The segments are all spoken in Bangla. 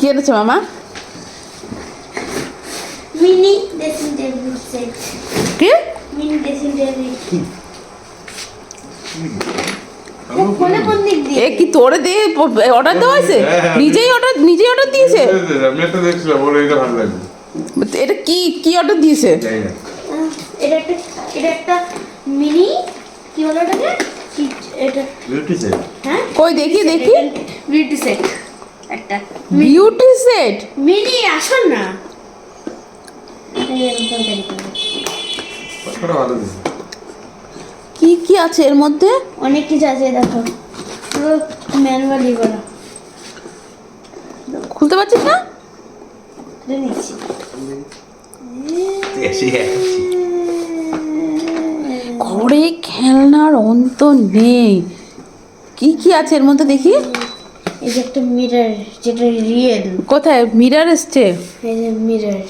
কি এনেছে মামা? Mini dressing table set. কি মিনি ড্রেসিং টেবিল। ফোনে কোন দিক দিয়ে? এ কি তোরে দিয়ে অর্ডার দেওয়া হয়েছে? নিজেই অর্ডার দিয়েছে? আমি একটা দেখছিলাম, ওর এটা ভালো লাগবে। এটা কি অর্ডার দিয়েছে? জানি না। এটা একটা মিনি, কি বলে এটাকে? এটা বিউটি সেট। হ্যাঁ কই দেখি বিউটি সেট একটা বিউটি সেট। মিনি। আসুন না, কতটা ভালো দিছে। কি আছে এর মধ্যে? অনেক কিছু আছে, দেখো পুরো ম্যানুয়ালি করা। খুলতে পারছিস না? খুলে নিচ্ছি। ঘরে খেলনার অন্ত নেই। কি আছে এর মধ্যে দেখি? এই যে একটা মিরর, যেটা রিয়েল। কোথায় মিরর এসছে? এই যে মিরর,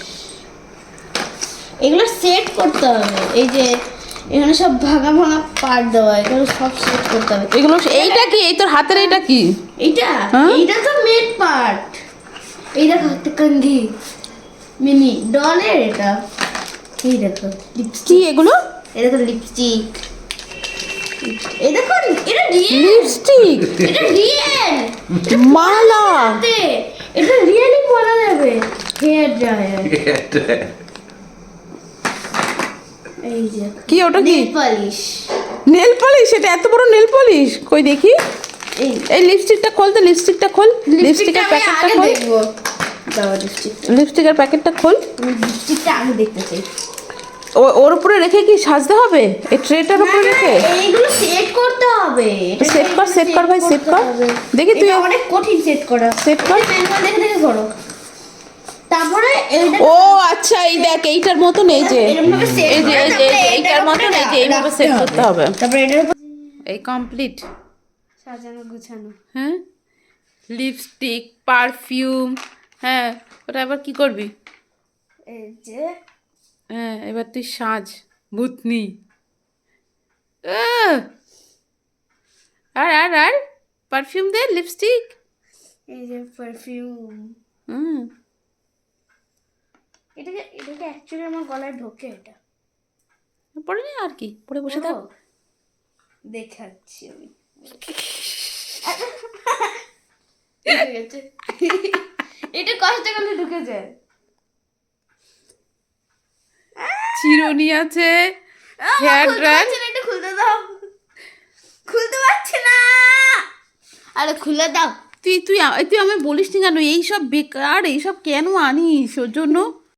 এগুলো সেট করতে হবে। এই যে এখানে সব ভাঙা ভাঙা পার্ট দেওয়া, এগুলো সব সেট করতে হবে। এগুলো এইটা কি? এই তোর হাতের এটা কি? এইটা হ্যাঁ? এইটা তো মেন পার্ট। এই দেখো একটা কঙ্ঘি মিনি ডলের এটা। এই দেখো কি লিপস্টিক, এগুলো? এই দেখো লিপস্টিক, এই দেখো এটা রিয়েল লিপস্টিক, এটা রিয়েল মালা। এটা রিয়েলি বলা যাবে। হেয়ার ড্রায়ার, এই যে কি ওটা কি? Nail polish, nail polish. এটা এত বড় নেল পলিশ? কই দেখি। এই এই লিপস্টিকটা খোল তো, লিপস্টিকটা খোল। লিপস্টিকের প্যাকেটটা খোল। দেখবো। দাও লিপস্টিক, লিপস্টিকের প্যাকেটটা খোল। আমি লিপস্টিকটা আগে দেখতে চাই। ওর উপরে রেখে কি সাজতে হবে? এই ট্রেটার উপরে রেখে এইগুলো সেট করতে হবে। এটা সেট কর ভাই, সেট কর। দেখি তুই এটা অনেক কঠিন সেট করা। সেট কর। ম্যানুয়াল দেখে দেখে করো। তারপরে এইটা ও আচ্ছা, এই দেখ এইটার মতন, এই যে এরকম ভাবে সেট এই যে করে, এই যে তারপরে এইটার মতন, এই যে এইভাবে সেট করতে হবে। তারপরে এটার উপর এই কমপ্লিট। সাজানো গুছানো। হ্যাঁ, লিপস্টিক, পারফিউম। হ্যাঁ, ওটা আবার কি করবি? এই যে হ্যাঁ, এবার তুই সাজ ভূতনি। আর পারফিউম দে, লিপস্টিক। এই যে পারফিউম। হুম, এটাকে অ্যাকচুয়ালি আমার গলায় ঢোকে। এটা পরে নে, আর কি পরে বসে থাক। পুরো দেখাচ্ছি আমি। ঢুকে গেছে। এটা কষ্ট করলে ঢুকে যায়। চিরুনি আছে, হেয়ার খুলতে ড্রায়ার। পারছি না, এটা খুলতে দাও। খুলতে পারছি না, আরে খুলে দাও। তুই তুই তুই আমায় বলিস নি কেন এইসব বেকার? এইসব কেন আনিস ওর জন্য?